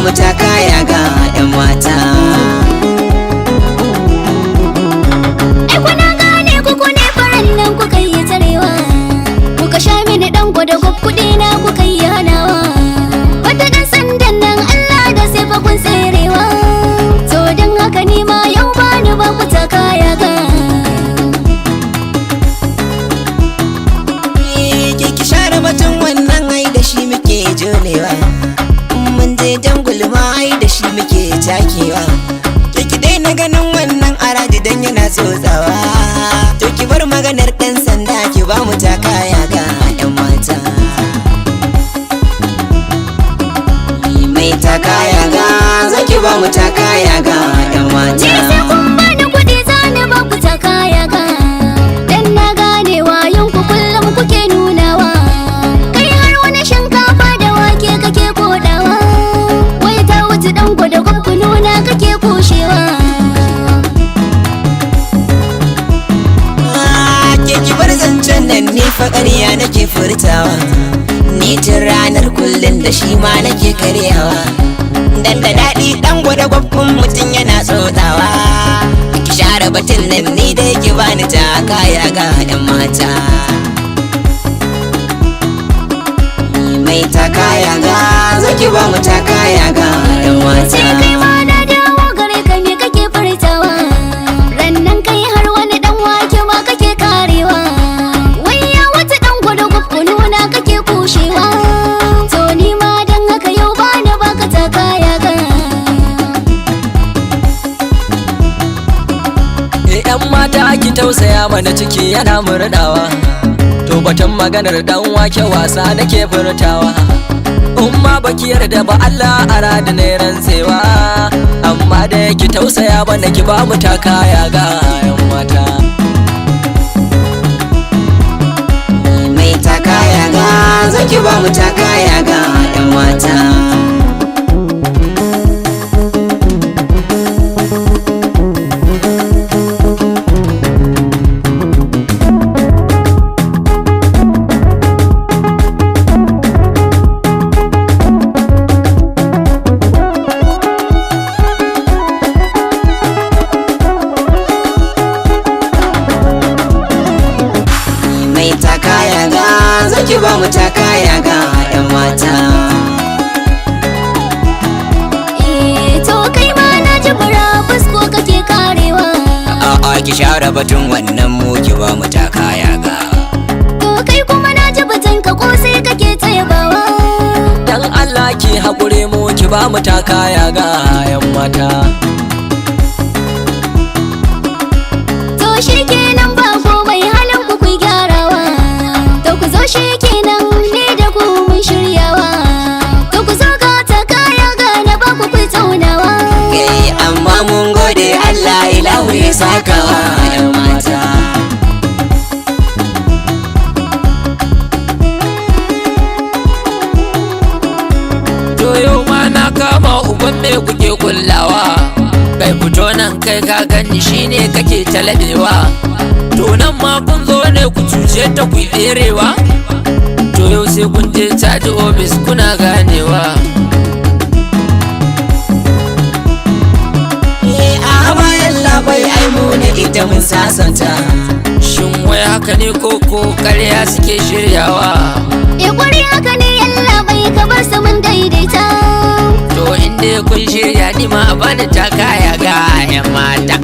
mu taka ya ga 'yan mata. Ai kuna gane ku ne faran nan kuka yi tarewa, kuka sha mini dan gwada kuɗi na kuka yi hanawa. Wata dan sandan nan Allah da sai fa kun tserewa, to dan haka ni ma yau ba ni ba ku taka ya ga. Ki share batun wannan ai da shi muke jonewa, mun je jangul ma ai da shi muke takewa. Ki daina ganin wannan araji dan yana tsotsawa, to ki bar maganar dan sanda ki ba mu taka ya ga 'yan mata. Mai taka ya ga zaki ba mu taka ya ga 'yan mata. Ni sai kun bani kuɗi zani ba ku taka ya ga, dan na gane wayon ku kullum kuke nunawa. Kai har wani shinkafa da wake kake kodawa, wai ta wuce dan gwada ku nuna kake kushewa. Ki bar zancen nan ni fa ƙarya nake furtawa, ni tun ranar kullum da shi ma nake karyawa. Dan da daɗi ɗan gwada gwabbun mutum yana tsotsawa. Ki share batun nan ni dai ki bani taka ya ga 'yan mata. Mai taka ya ga zaki ba mu taka ya ga 'yan mata. Sai kai ma na dawo gare ka me kake furtawa, rannan kai har wani dan wake ma kake karewa. Wai ya wata dan gwada ku nuna kake kushewa, to ni ma dan haka yau ba ni baka taka ya ga. 'Yan mata ki tausaya mana ciki yana murdawa, to batun maganar dan wake wasa nake furtawa. Umma baki yarda ba Allah arada ne rantsewa, amma da ki tausaya mana ki ba mu taka ya ga 'yan mata. Mai taka ya ga zaki ba mu taka ya ga 'yan mata. Mai taka ya ga zaki ba mu taka ya ga 'yan mata. To kai ma na ji bara fusko kake karewa, A'a ki share batun wannan mu ki ba mu taka ya ga. to kai kuma na ji batun ka kosai kake tsayabawa. Dan Allah ki haƙure mu ki ba mu taka ya ga 'yan mata. To shikenan ba komai halin ku ku gyarawa, to ku zo shikenan ne da ku mun shiryawa. To ku zo ga ta kaya ga na ba ku ku tsaunawa. Amma mun gode Allah ilahu ya sakawa 'yan mata. To yau ma na kama uban me kuke kullawa, kai fito nan kai ka gani shine kake talabewa. To nan ma kun zo ne ku cuce ta ku tserewa, to yau sai kun je caji ofis kuna ganewa. A bayan labai ai mu da ita mun sasanta. Shin wai haka ne ko ƙarya suke shiryawa? Kwari haka ne yalla bai ka bar su mun daidaita. To inda kun shirya ni ma a bani taka ya ga 'yan mata.